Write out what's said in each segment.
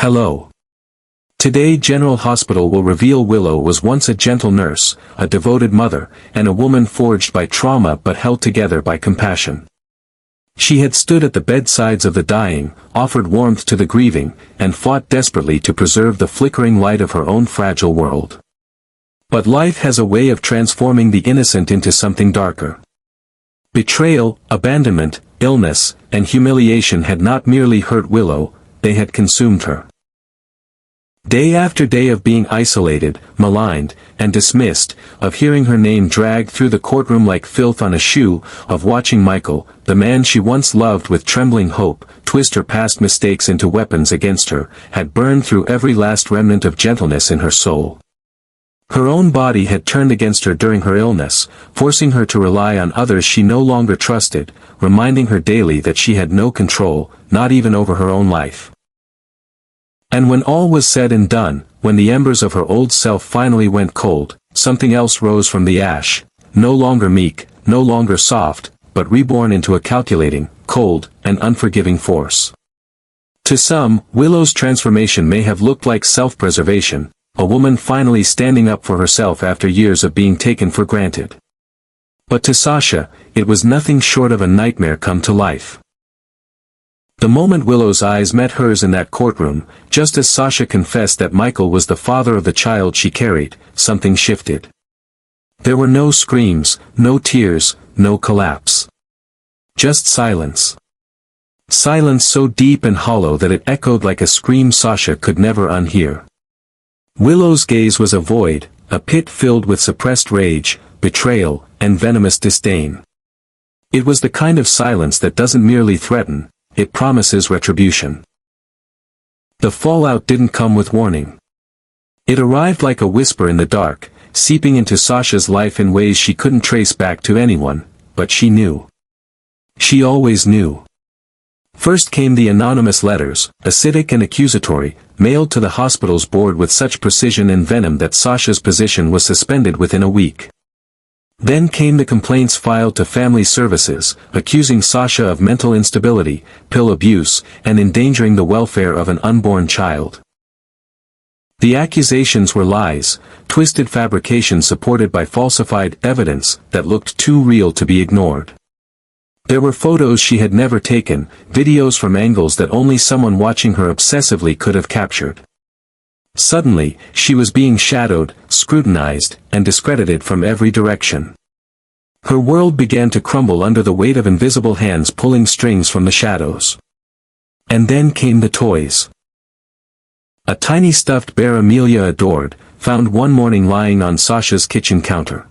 Hello. Today General Hospital will reveal Willow was once a gentle nurse, a devoted mother, and a woman forged by trauma but held together by compassion. She had stood at the bedsides of the dying, offered warmth to the grieving, and fought desperately to preserve the flickering light of her own fragile world. But life has a way of transforming the innocent into something darker. Betrayal, abandonment, illness, and humiliation had not merely hurt Willow, they had consumed her. Day after day of being isolated, maligned, and dismissed, of hearing her name dragged through the courtroom like filth on a shoe, of watching Michael, the man she once loved with trembling hope, twist her past mistakes into weapons against her, had burned through every last remnant of gentleness in her soul. Her own body had turned against her during her illness, forcing her to rely on others she no longer trusted, reminding her daily that she had no control, not even over her own life. And when all was said and done, when the embers of her old self finally went cold, something else rose from the ash, no longer meek, no longer soft, but reborn into a calculating, cold, and unforgiving force. To some, Willow's transformation may have looked like self-preservation, a woman finally standing up for herself after years of being taken for granted. But to Sasha, it was nothing short of a nightmare come to life. The moment Willow's eyes met hers in that courtroom, just as Sasha confessed that Michael was the father of the child she carried, something shifted. There were no screams, no tears, no collapse. Just silence. Silence so deep and hollow that it echoed like a scream Sasha could never unhear. Willow's gaze was a void, a pit filled with suppressed rage, betrayal, and venomous disdain. It was the kind of silence that doesn't merely threaten, it promises retribution. The fallout didn't come with warning. It arrived like a whisper in the dark, seeping into Sasha's life in ways she couldn't trace back to anyone, but she knew. She always knew. First came the anonymous letters, acidic and accusatory, mailed to the hospital's board with such precision and venom that Sasha's position was suspended within a week. Then came the complaints filed to family services, accusing Sasha of mental instability, pill abuse, and endangering the welfare of an unborn child. The accusations were lies, twisted fabrications supported by falsified evidence that looked too real to be ignored. There were photos she had never taken, videos from angles that only someone watching her obsessively could have captured. Suddenly, she was being shadowed, scrutinized, and discredited from every direction. Her world began to crumble under the weight of invisible hands pulling strings from the shadows. And then came the toys. A tiny stuffed bear Amelia adored, found one morning lying on Sasha's kitchen counter.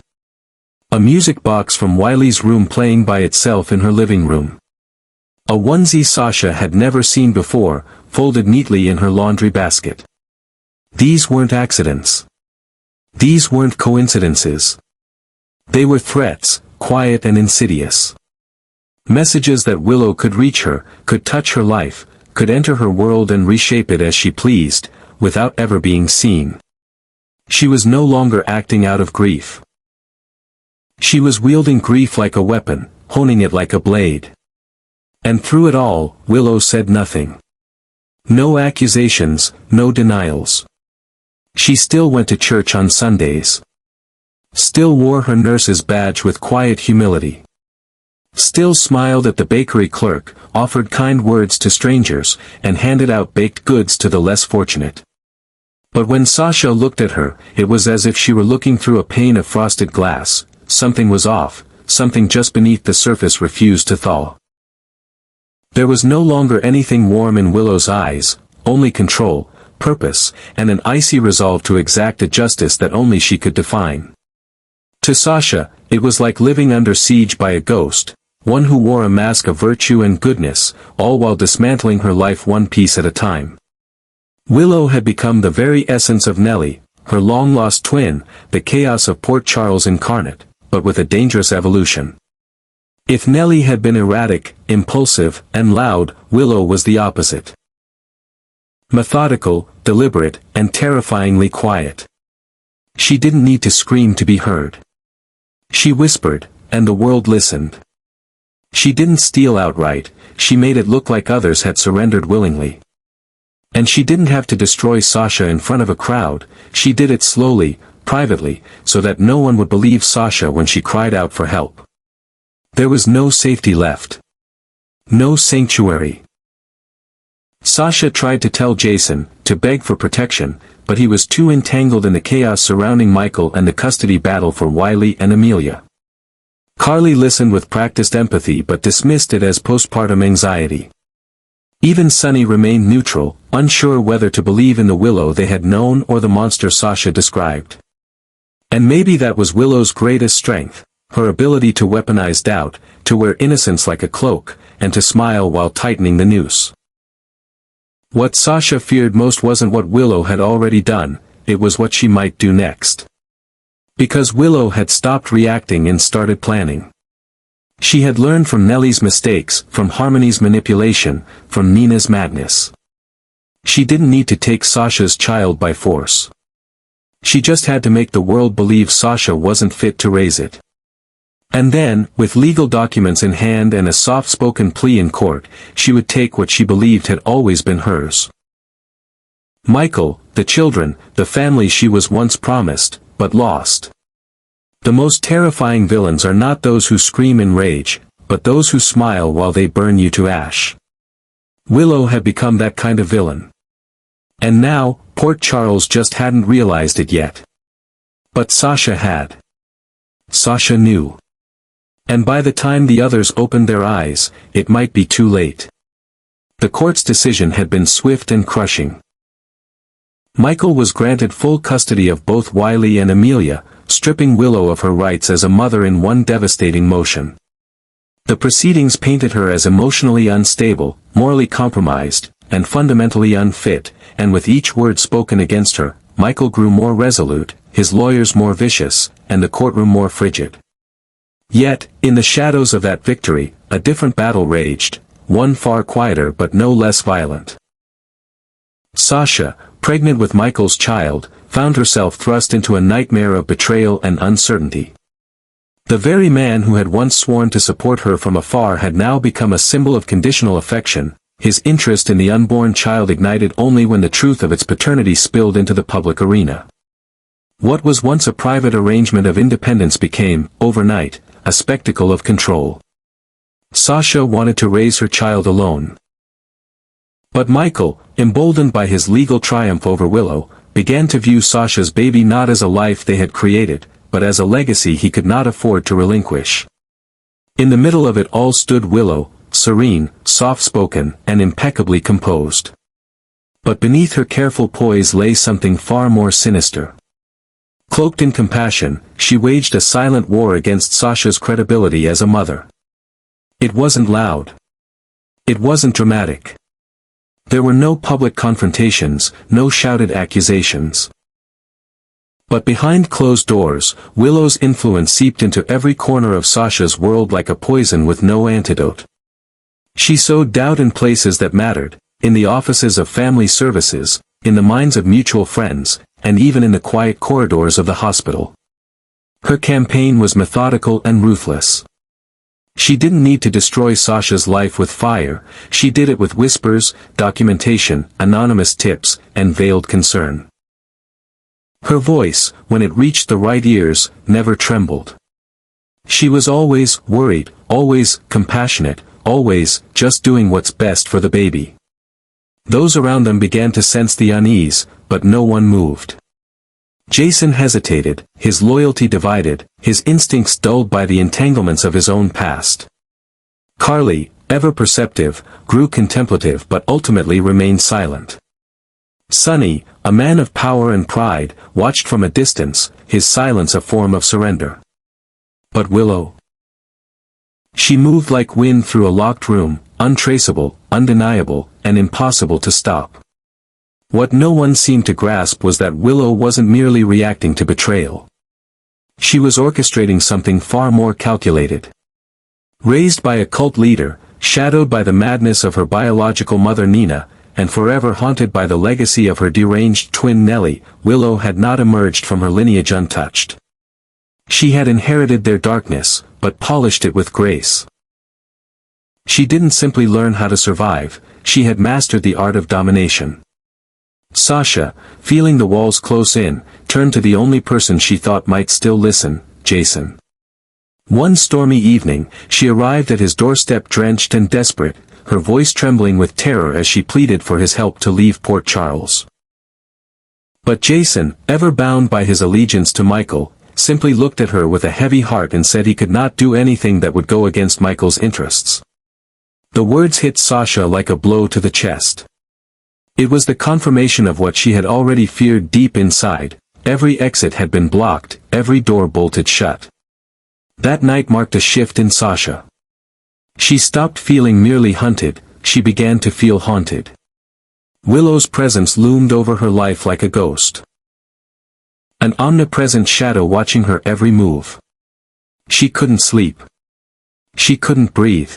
A music box from Wiley's room playing by itself in her living room. A onesie Sasha had never seen before, folded neatly in her laundry basket. These weren't accidents. These weren't coincidences. They were threats, quiet and insidious. Messages that Willow could reach her, could touch her life, could enter her world and reshape it as she pleased, without ever being seen. She was no longer acting out of grief. She was wielding grief like a weapon, honing it like a blade. And through it all, Willow said nothing. No accusations, no denials. She still went to church on Sundays. Still wore her nurse's badge with quiet humility. Still smiled at the bakery clerk, offered kind words to strangers, and handed out baked goods to the less fortunate. But when Sasha looked at her, it was as if she were looking through a pane of frosted glass. Something was off, something just beneath the surface refused to thaw. There was no longer anything warm in Willow's eyes, only control, purpose, and an icy resolve to exact a justice that only she could define. To Sasha, it was like living under siege by a ghost, one who wore a mask of virtue and goodness, all while dismantling her life one piece at a time. Willow had become the very essence of Nelle, her long-lost twin, the chaos of Port Charles incarnate, but with a dangerous evolution. If Nelle had been erratic, impulsive, and loud, Willow was the opposite. Methodical, deliberate, and terrifyingly quiet. She didn't need to scream to be heard. She whispered, and the world listened. She didn't steal outright, she made it look like others had surrendered willingly. And she didn't have to destroy Sasha in front of a crowd, she did it slowly, privately, so that no one would believe Sasha when she cried out for help. There was no safety left. No sanctuary. Sasha tried to tell Jason, to beg for protection, but he was too entangled in the chaos surrounding Michael and the custody battle for Wiley and Amelia. Carly listened with practiced empathy but dismissed it as postpartum anxiety. Even Sunny remained neutral, unsure whether to believe in the Willow they had known or the monster Sasha described. And maybe that was Willow's greatest strength, her ability to weaponize doubt, to wear innocence like a cloak, and to smile while tightening the noose. What Sasha feared most wasn't what Willow had already done, it was what she might do next. Because Willow had stopped reacting and started planning. She had learned from Nelle's mistakes, from Harmony's manipulation, from Nina's madness. She didn't need to take Sasha's child by force. She just had to make the world believe Sasha wasn't fit to raise it. And then, with legal documents in hand and a soft-spoken plea in court, she would take what she believed had always been hers. Michael, the children, the family she was once promised, but lost. The most terrifying villains are not those who scream in rage, but those who smile while they burn you to ash. Willow had become that kind of villain. And now, Port Charles just hadn't realized it yet. But Sasha had. Sasha knew. And by the time the others opened their eyes, it might be too late. The court's decision had been swift and crushing. Michael was granted full custody of both Wiley and Amelia, stripping Willow of her rights as a mother in one devastating motion. The proceedings painted her as emotionally unstable, morally compromised, and fundamentally unfit, and with each word spoken against her, Michael grew more resolute, his lawyers more vicious, and the courtroom more frigid. Yet, in the shadows of that victory, a different battle raged, one far quieter but no less violent. Sasha, pregnant with Michael's child, found herself thrust into a nightmare of betrayal and uncertainty. The very man who had once sworn to support her from afar had now become a symbol of conditional affection, his interest in the unborn child ignited only when the truth of its paternity spilled into the public arena. What was once a private arrangement of independence became, overnight, a spectacle of control. Sasha wanted to raise her child alone. But Michael, emboldened by his legal triumph over Willow, began to view Sasha's baby not as a life they had created, but as a legacy he could not afford to relinquish. In the middle of it all stood Willow, serene, soft-spoken, and impeccably composed. But beneath her careful poise lay something far more sinister. Cloaked in compassion, she waged a silent war against Sasha's credibility as a mother. It wasn't loud. It wasn't dramatic. There were no public confrontations, no shouted accusations. But behind closed doors, Willow's influence seeped into every corner of Sasha's world like a poison with no antidote. She sowed doubt in places that mattered, in the offices of family services, in the minds of mutual friends, and even in the quiet corridors of the hospital. Her campaign was methodical and ruthless. She didn't need to destroy Sasha's life with fire, she did it with whispers, documentation, anonymous tips, and veiled concern. Her voice, when it reached the right ears, never trembled. She was always worried, always compassionate, always just doing what's best for the baby. Those around them began to sense the unease, but no one moved. Jason hesitated, his loyalty divided, his instincts dulled by the entanglements of his own past. Carly, ever perceptive, grew contemplative but ultimately remained silent. Sunny, a man of power and pride, watched from a distance, his silence a form of surrender. But Willow? She moved like wind through a locked room, untraceable, undeniable, and impossible to stop. What no one seemed to grasp was that Willow wasn't merely reacting to betrayal. She was orchestrating something far more calculated. Raised by a cult leader, shadowed by the madness of her biological mother Nina, and forever haunted by the legacy of her deranged twin Nelle, Willow had not emerged from her lineage untouched. She had inherited their darkness, but polished it with grace. She didn't simply learn how to survive, she had mastered the art of domination. Sasha, feeling the walls close in, turned to the only person she thought might still listen, Jason. One stormy evening, she arrived at his doorstep drenched and desperate, her voice trembling with terror as she pleaded for his help to leave Port Charles. But Jason, ever bound by his allegiance to Michael, simply looked at her with a heavy heart and said he could not do anything that would go against Michael's interests. The words hit Sasha like a blow to the chest. It was the confirmation of what she had already feared deep inside. Every exit had been blocked, every door bolted shut. That night marked a shift in Sasha. She stopped feeling merely hunted, she began to feel haunted. Willow's presence loomed over her life like a ghost. An omnipresent shadow watching her every move. She couldn't sleep. She couldn't breathe.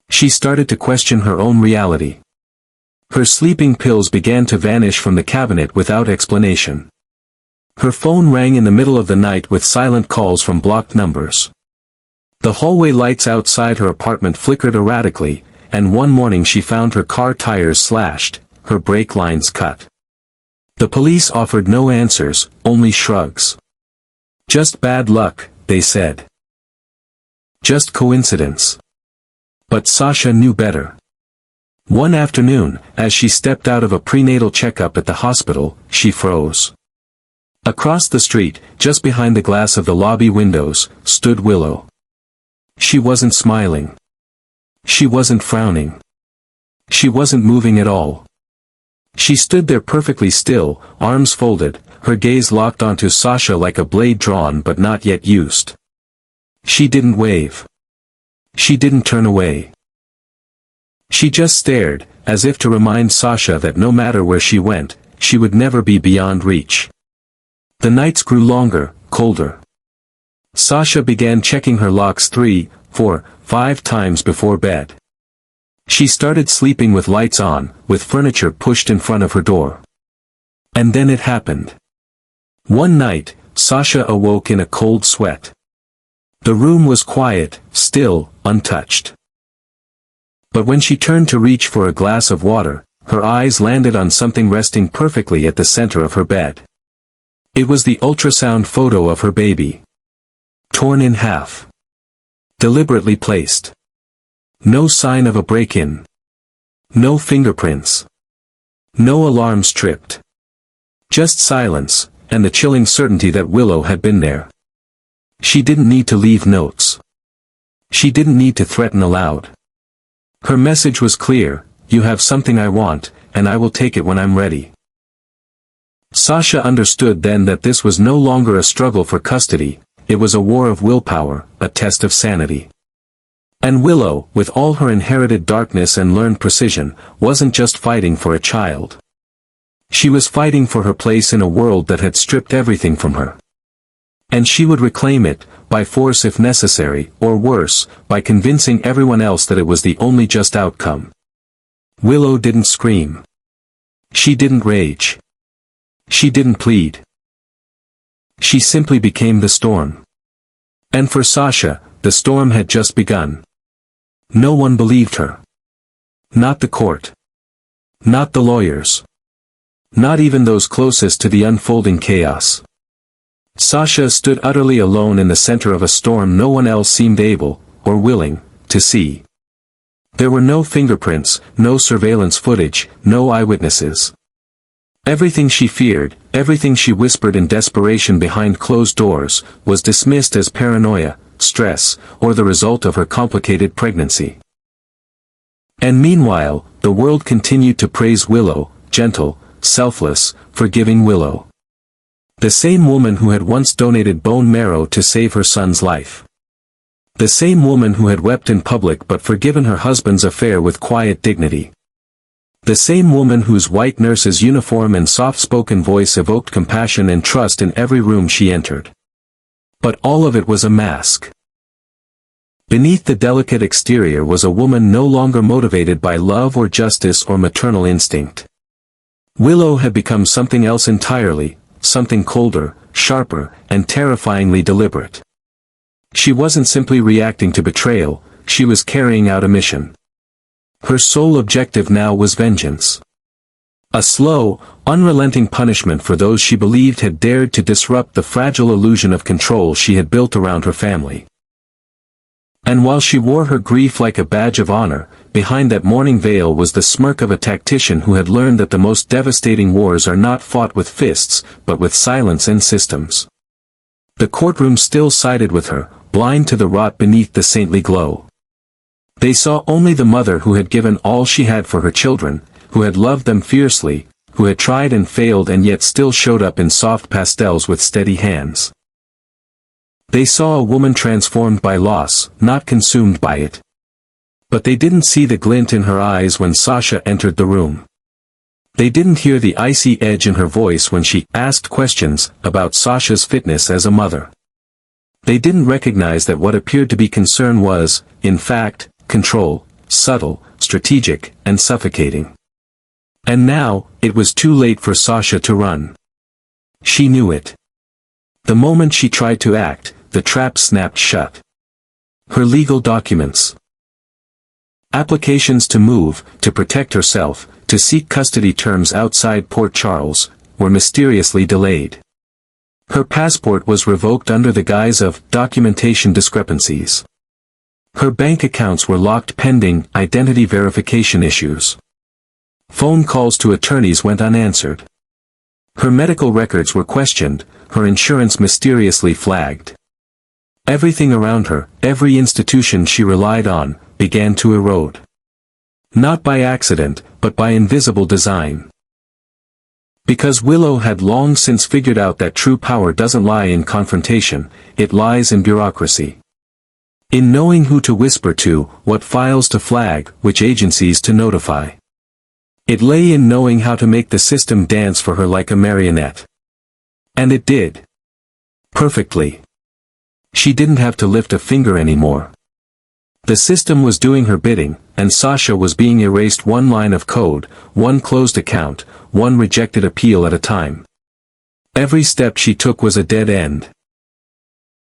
She started to question her own reality. Her sleeping pills began to vanish from the cabinet without explanation. Her phone rang in the middle of the night with silent calls from blocked numbers. The hallway lights outside her apartment flickered erratically, and one morning she found her car tires slashed, her brake lines cut. The police offered no answers, only shrugs. Just bad luck, they said. Just coincidence. But Sasha knew better. One afternoon, as she stepped out of a prenatal checkup at the hospital, she froze. Across the street, just behind the glass of the lobby windows, stood Willow. She wasn't smiling. She wasn't frowning. She wasn't moving at all. She stood there perfectly still, arms folded, her gaze locked onto Sasha like a blade drawn but not yet used. She didn't wave. She didn't turn away. She just stared, as if to remind Sasha that no matter where she went, she would never be beyond reach. The nights grew longer, colder. Sasha began checking her locks 3, 4, 5 times before bed. She started sleeping with lights on, with furniture pushed in front of her door. And then it happened. One night, Sasha awoke in a cold sweat. The room was quiet, still, untouched. But when she turned to reach for a glass of water, her eyes landed on something resting perfectly at the center of her bed. It was the ultrasound photo of her baby. Torn in half. Deliberately placed. No sign of a break-in. No fingerprints. No alarms tripped. Just silence, and the chilling certainty that Willow had been there. She didn't need to leave notes. She didn't need to threaten aloud. Her message was clear: you have something I want, and I will take it when I'm ready. Sasha understood then that this was no longer a struggle for custody, it was a war of willpower, a test of sanity. And Willow, with all her inherited darkness and learned precision, wasn't just fighting for a child. She was fighting for her place in a world that had stripped everything from her. And she would reclaim it, by force if necessary, or worse, by convincing everyone else that it was the only just outcome. Willow didn't scream. She didn't rage. She didn't plead. She simply became the storm. And for Sasha, the storm had just begun. No one believed her. Not the court. Not the lawyers. Not even those closest to the unfolding chaos. Sasha stood utterly alone in the center of a storm no one else seemed able, or willing, to see. There were no fingerprints, no surveillance footage, no eyewitnesses. Everything she feared, everything she whispered in desperation behind closed doors, was dismissed as paranoia, stress, or the result of her complicated pregnancy. And meanwhile, the world continued to praise Willow, gentle, selfless, forgiving Willow. The same woman who had once donated bone marrow to save her son's life. The same woman who had wept in public but forgiven her husband's affair with quiet dignity. The same woman whose white nurse's uniform and soft-spoken voice evoked compassion and trust in every room she entered. But all of it was a mask. Beneath the delicate exterior was a woman no longer motivated by love or justice or maternal instinct. Willow had become something else entirely, something colder, sharper, and terrifyingly deliberate. She wasn't simply reacting to betrayal, she was carrying out a mission. Her sole objective now was vengeance. A slow, unrelenting punishment for those she believed had dared to disrupt the fragile illusion of control she had built around her family. And while she wore her grief like a badge of honor, behind that mourning veil was the smirk of a tactician who had learned that the most devastating wars are not fought with fists, but with silence and systems. The courtroom still sided with her, blind to the rot beneath the saintly glow. They saw only the mother who had given all she had for her children, who had loved them fiercely, who had tried and failed and yet still showed up in soft pastels with steady hands. They saw a woman transformed by loss, not consumed by it. But they didn't see the glint in her eyes when Sasha entered the room. They didn't hear the icy edge in her voice when she asked questions about Sasha's fitness as a mother. They didn't recognize that what appeared to be concern was, in fact, control, subtle, strategic, and suffocating. And now, it was too late for Sasha to run. She knew it. The moment she tried to act, the trap snapped shut. Her legal documents. Applications to move, to protect herself, to seek custody terms outside Port Charles, were mysteriously delayed. Her passport was revoked under the guise of documentation discrepancies. Her bank accounts were locked pending identity verification issues. Phone calls to attorneys went unanswered. Her medical records were questioned, her insurance mysteriously flagged. Everything around her, every institution she relied on, began to erode. Not by accident, but by invisible design. Because Willow had long since figured out that true power doesn't lie in confrontation, it lies in bureaucracy. In knowing who to whisper to, what files to flag, which agencies to notify. It lay in knowing how to make the system dance for her like a marionette. And it did. Perfectly. She didn't have to lift a finger anymore. The system was doing her bidding, and Sasha was being erased one line of code, one closed account, one rejected appeal at a time. Every step she took was a dead end.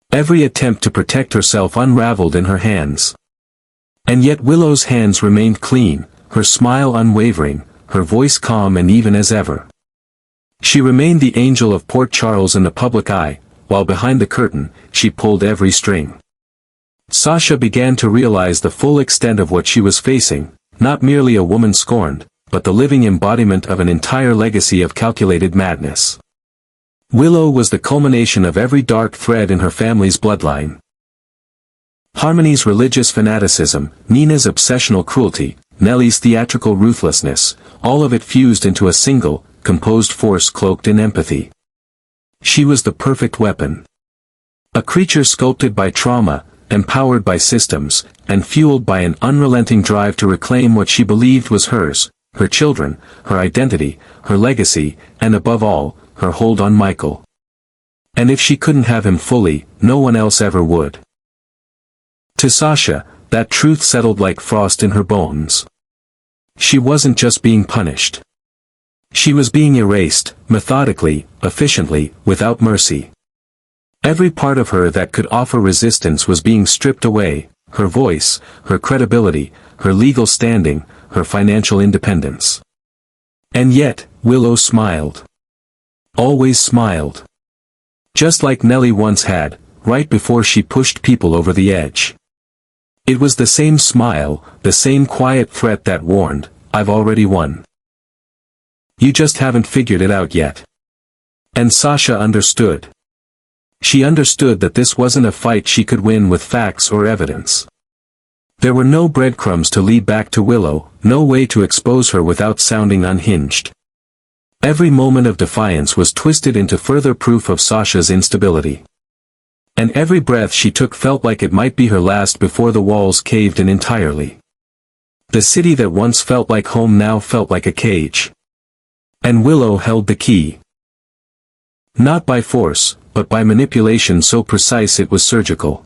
Every attempt to protect herself unraveled in her hands. And yet Willow's hands remained clean, her smile unwavering, her voice calm and even as ever. She remained the angel of Port Charles in the public eye, while behind the curtain, she pulled every string. Sasha began to realize the full extent of what she was facing, not merely a woman scorned, but the living embodiment of an entire legacy of calculated madness. Willow was the culmination of every dark thread in her family's bloodline. Harmony's religious fanaticism, Nina's obsessional cruelty, Nelle's theatrical ruthlessness, all of it fused into a single, composed force cloaked in empathy. She was the perfect weapon. A creature sculpted by trauma, empowered by systems, and fueled by an unrelenting drive to reclaim what she believed was hers, her children, her identity, her legacy, and above all, her hold on Michael. And if she couldn't have him fully, no one else ever would. To Sasha, that truth settled like frost in her bones. She wasn't just being punished. She was being erased, methodically, efficiently, without mercy. Every part of her that could offer resistance was being stripped away, her voice, her credibility, her legal standing, her financial independence. And yet, Willow smiled. Always smiled. Just like Nelle once had, right before she pushed people over the edge. It was the same smile, the same quiet threat that warned, "I've already won. You just haven't figured it out yet." And Sasha understood. She understood that this wasn't a fight she could win with facts or evidence. There were no breadcrumbs to lead back to Willow, no way to expose her without sounding unhinged. Every moment of defiance was twisted into further proof of Sasha's instability. And every breath she took felt like it might be her last before the walls caved in entirely. The city that once felt like home now felt like a cage. And Willow held the key. Not by force, but by manipulation so precise it was surgical.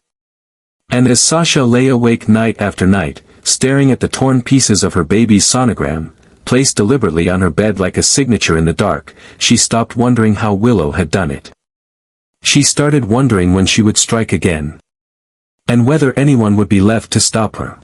And as Sasha lay awake night after night, staring at the torn pieces of her baby's sonogram, placed deliberately on her bed like a signature in the dark, she stopped wondering how Willow had done it. She started wondering when she would strike again. And whether anyone would be left to stop her.